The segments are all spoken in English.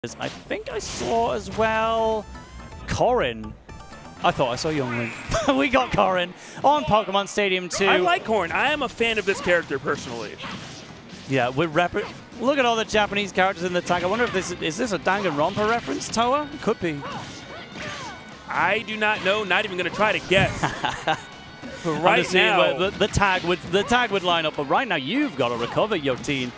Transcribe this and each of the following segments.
I think I saw as well Corrin. I thought I saw Youngling. We got Corrin on Pokemon Stadium 2. I like Corrin. I am a fan of this character personally. Yeah, we're look at all the Japanese characters in the tag. I wonder if this is a Danganronpa reference, Towa? Could be. I do not know. Not even going to try to guess. But right now, the tag would line up. But right now, you've got to recover, Yotin.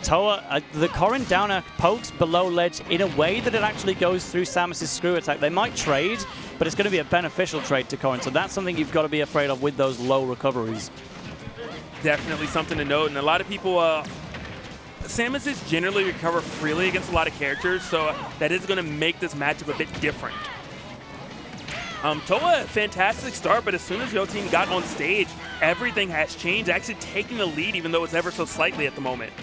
Towa, the Corrin downer pokes below ledge in a way that it actually goes through Samus' screw attack. They might trade, but it's going to be a beneficial trade to Corrin. So that's something you've got to be afraid of with those low recoveries. Definitely something to note. And a lot of people, Samus is generally recover freely against a lot of characters, so that is going to make this matchup a bit different. Towa, fantastic start, but as soon as Yotin got on stage, everything has changed, actually taking the lead, even though it's ever so slightly at the moment.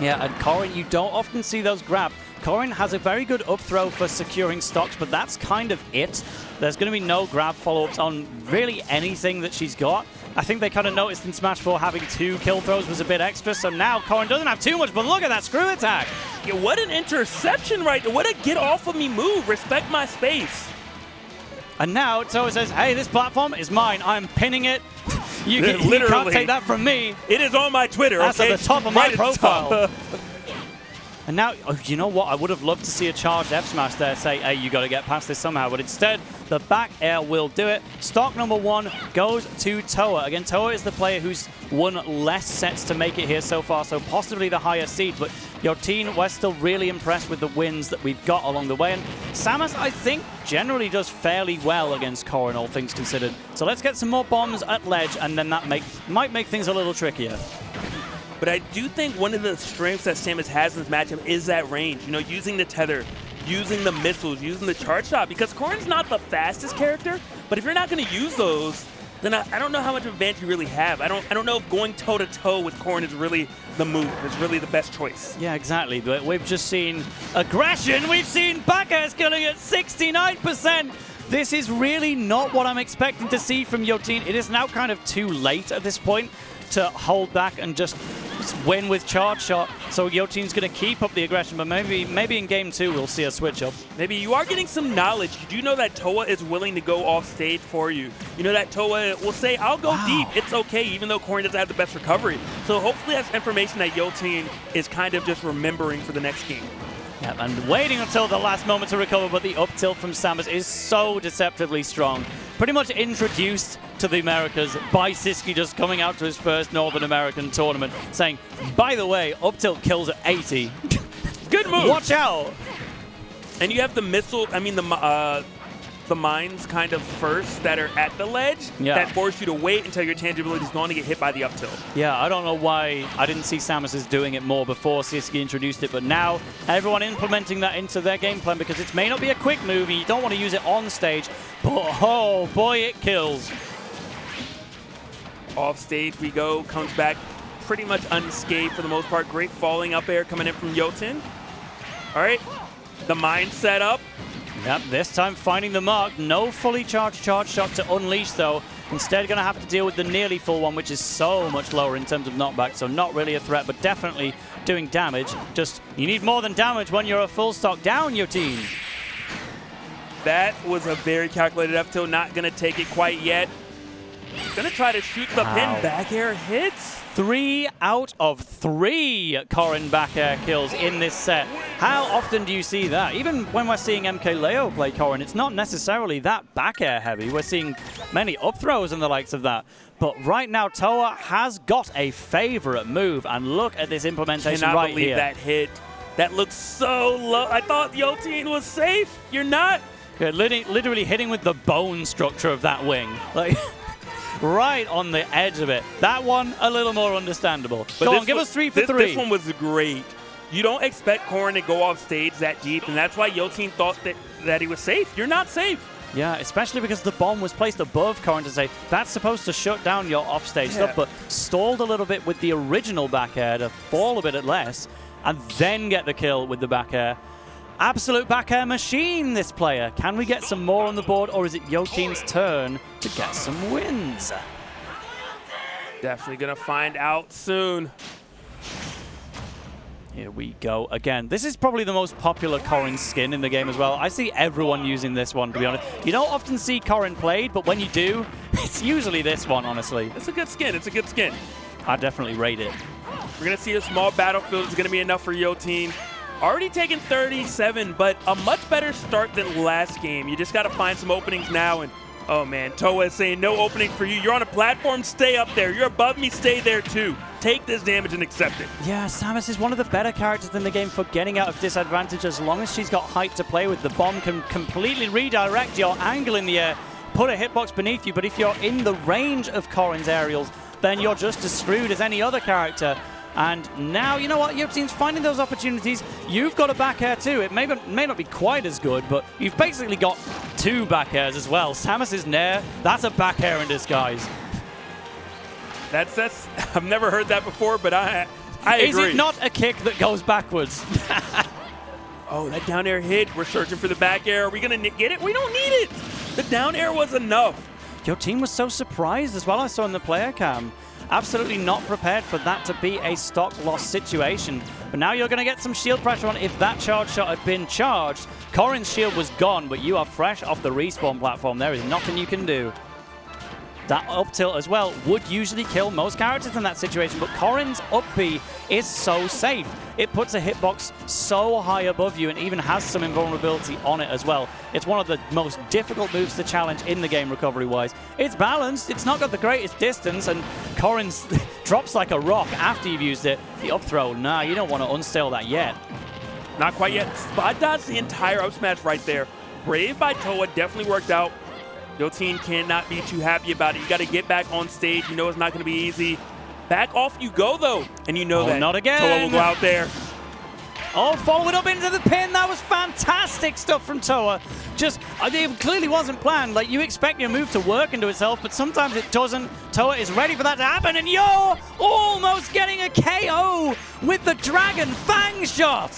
Yeah, and Corrin, you don't often see those grab. Corrin has a very good up throw for securing stocks, but that's kind of it. There's going to be no grab follow-ups on really anything that she's got. I think they kind of noticed in Smash 4 having 2 kill throws was a bit extra, so now Corrin doesn't have too much, but look at that screw attack. Yeah, what an interception right there. What a get off of me move. Respect my space. And now Towa says, hey, this platform is mine. I'm pinning it. You can't take that from me. It is on my Twitter. That's okay? at the top of my profile. And now, oh, you know what? I would have loved to see a charged F smash there say, hey, you got to get past this somehow. But instead, the back air will do it. Stock number 1 goes to Towa. Again, Towa is the player who's won less sets to make it here so far, so possibly the higher seed. But Yotin, we're still really impressed with the wins that we've got along the way. And Samus, I think, generally does fairly well against Corrin, all things considered. So let's get some more bombs at ledge, and then that might make things a little trickier. But I do think one of the strengths that Samus has in this matchup is that range. You know, using the tether, using the missiles, using the charge shot. Because Corrin's not the fastest character, but if you're not going to use those, then I don't know how much of advantage you really have. I don't know if going toe-to-toe with Corrin is really the move, is really the best choice. Yeah, exactly. But we've just seen aggression. We've seen back air killing at 69%. This is really not what I'm expecting to see from Yotin. It is now kind of too late at this point to hold back and just win with charge shot. So Yotin's going to keep up the aggression, but maybe in game 2 we'll see a switch up. Maybe you are getting some knowledge. You do know that Towa is willing to go off stage for you. You know that Towa will say, I'll go deep. It's okay, even though Corrin doesn't have the best recovery. So hopefully that's information that Yotin is kind of just remembering for the next game. Yeah, and waiting until the last moment to recover, but the up tilt from Samus is so deceptively strong. Pretty much introduced to the Americas by Siski just coming out to his first Northern American tournament, saying, by the way, up tilt kills at 80. Good move. Watch out. And you have the missile, the mines kind of first that are at the ledge that force you to wait until your tangibility is going to get hit by the up tilt. Yeah, I don't know why I didn't see Samus doing it more before Siski introduced it, but now everyone implementing that into their game plan because it may not be a quick move and you don't want to use it on stage, but oh boy, it kills. Off stage we go, comes back pretty much unscathed for the most part. Great falling up air coming in from Yotin. All right, the mine set up. Yep, this time finding the mark. No fully charged charge shot to unleash, though. Instead, going to have to deal with the nearly full one, which is so much lower in terms of knockback, so not really a threat, but definitely doing damage. Just, you need more than damage when you're a full stock down, Yotin. That was a very calculated up tilt, not going to take it quite yet. Going to try to shoot the pin. Back air hits. 3 out of 3 Corrin back air kills in this set. How often do you see that? Even when we're seeing MKLeo play Corrin, it's not necessarily that back air heavy. We're seeing many up throws and the likes of that. But right now, Towa has got a favorite move, and look at this implementation right here. Cannot believe that hit. That looks so low. I thought Yotin was safe. You're not. Yeah, literally hitting with the bone structure of that wing. Like, right on the edge of it. That one, a little more understandable. But go on, give us 3 for 3. This one was great. You don't expect Corrin to go off stage that deep, and that's why Yotin thought that he was safe. You're not safe. Yeah, especially because the bomb was placed above Corrin to say, that's supposed to shut down your offstage stuff, but stalled a little bit with the original back air to fall a bit at less, and then get the kill with the back air. Absolute back air machine, this player. Can we get some more on the board, or is it Yotin's turn to get some wins? Definitely going to find out soon. Here we go again. This is probably the most popular Corrin skin in the game as well. I see everyone using this one, to be honest. You don't often see Corrin played, but when you do, it's usually this one, honestly. It's a good skin. It's a good skin. I definitely rate it. We're going to see a small battlefield is going to be enough for Yotin. Already taken 37, but a much better start than last game. You just got to find some openings now. And oh, man, Towa is saying no opening for you. You're on a platform. Stay up there. You're above me. Stay there, too. Take this damage and accept it. Yeah, Samus is one of the better characters in the game for getting out of disadvantage as long as she's got height to play with. The bomb can completely redirect your angle in the air, put a hitbox beneath you, but if you're in the range of Corrin's aerials, then you're just as screwed as any other character. And now, you know what, Yotin's finding those opportunities. You've got a back air too. It may not be quite as good, but you've basically got 2 back airs as well. Samus's nair, that's a back air in disguise. That's I've never heard that before, but I agree. Is it not a kick that goes backwards? Oh, that down air hit. We're searching for the back air. Are we going to get it? We don't need it. The down air was enough. Yotin was so surprised as well, I saw in the player cam. Absolutely not prepared for that to be a stock loss situation. But now you're going to get some shield pressure on. If that charge shot had been charged, Corrin's shield was gone, but you are fresh off the respawn platform. There is nothing you can do. That up tilt as well would usually kill most characters in that situation, but Corrin's up B is so safe. It puts a hitbox so high above you and even has some invulnerability on it as well. It's one of the most difficult moves to challenge in the game recovery-wise. It's balanced, it's not got the greatest distance, and Corrin's drops like a rock after you've used it. The up throw, nah, you don't want to unstale that yet. Not quite yet. Spot dodge the entire up smash right there. Brave by Towa definitely worked out. Yotin cannot be too happy about it. You got to get back on stage. You know it's not going to be easy. Back off you go, though. And you know that not again. Towa will go out there. Oh, followed up into the pin. That was fantastic stuff from Towa. Just, it clearly wasn't planned. Like, you expect your move to work into itself, but sometimes it doesn't. Towa is ready for that to happen, and you're almost getting a KO with the Dragon Fang shot.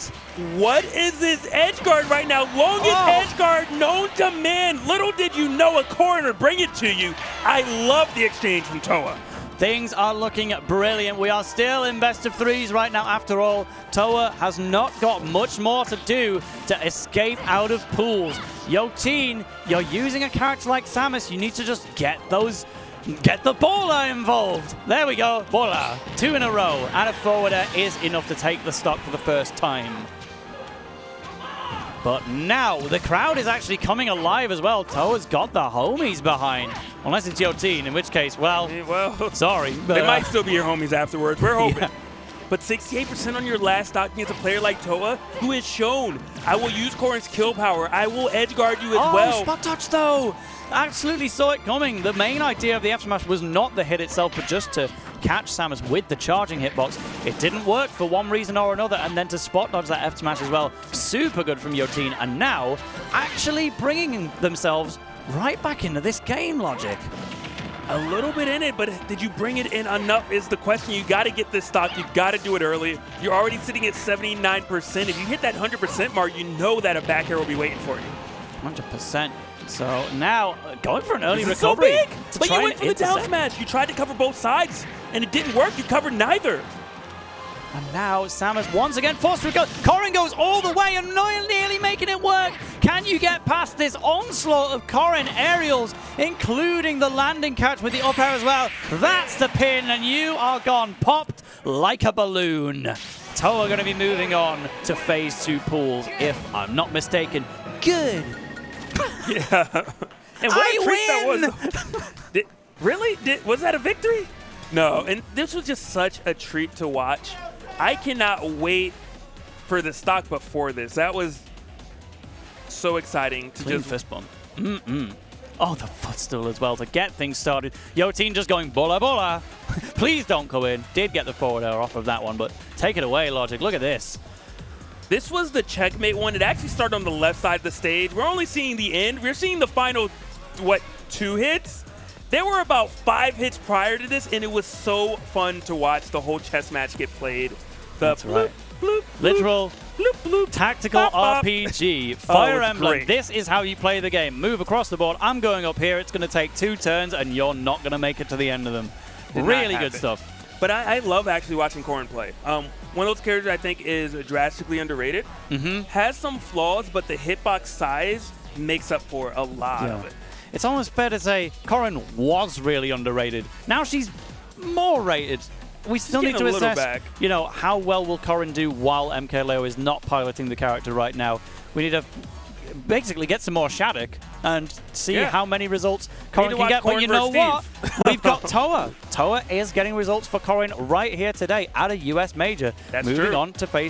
What is this edge guard right now? Longest edge guard known to man. Little did you know a Corrin would bring it to you. I love the exchange from Towa. Things are looking brilliant. We are still in best of 3s right now. After all, Towa has not got much more to do to escape out of pools. Yotin, you're using a character like Samus. You need to just get the baller involved. There we go, baller. 2 in a row. And a forward air is enough to take the stock for the first time. But now the crowd is actually coming alive as well. Towa's got the homies behind. Unless it's Yotin, in which case, well, sorry. But, they might still be your homies afterwards. We're hoping. Yeah. But 68% on your last stock against a player like Towa, who has shown, I will use Corrin's kill power. I will edge guard you as well. Spot touch though. Absolutely saw it coming. The main idea of the F smash was not the hit itself, but just to catch Samus with the charging hitbox. It didn't work for one reason or another, and then to spot dodge that F smash as well. Super good from Yotin, and now actually bringing themselves right back into this game, Logic. A little bit in it, but did you bring it in enough is the question. You got to get this stock. You got to do it early. You're already sitting at 79%. If you hit that 100% mark, you know that a back air will be waiting for you. 100%. So now going for an early recovery. So big. But you went for the down smash. You tried to cover both sides, and it didn't work. You covered neither. And now Samus once again forced to go. Corrin goes all the way and nearly making it work. Can you get past this onslaught of Corrin aerials, including the landing catch with the up air as well? That's the pin, and you are gone, popped like a balloon. Towa going to be moving on to phase 2 pools, if I'm not mistaken. Good. Yeah. And what a treat that was. Really? Was that a victory? No. And this was just such a treat to watch. I cannot wait for the stock before this. That was so exciting to just fist bump. Oh, the footstool as well to get things started. Yotin just going bola bola. Please don't go in. Did get the forward air off of that one, but take it away, Logic. Look at this. This was the checkmate one. It actually started on the left side of the stage. We're only seeing the end. We're seeing the final, 2 hits? There were about 5 hits prior to this, and it was so fun to watch the whole chess match get played. That's right. Bloop, literal bloop, bloop, tactical RPG. Fire Emblem. This is how you play the game. Move across the board. I'm going up here. It's going to take 2 turns, and you're not going to make it to the end of them. Really good stuff. But I love actually watching Corrin play. One of those characters I think is drastically underrated. Has some flaws, but the hitbox size makes up for a lot of it. It's almost fair to say Corrin was really underrated. Now she's more rated. We still need to assess, you know, how well will Corrin do while MKLeo is not piloting the character right now. We need to basically get some more Shattuck and see how many results Corrin can get. But you know what? We've got Towa. Towa is getting results for Corrin right here today at a US major. Moving on to phase 2.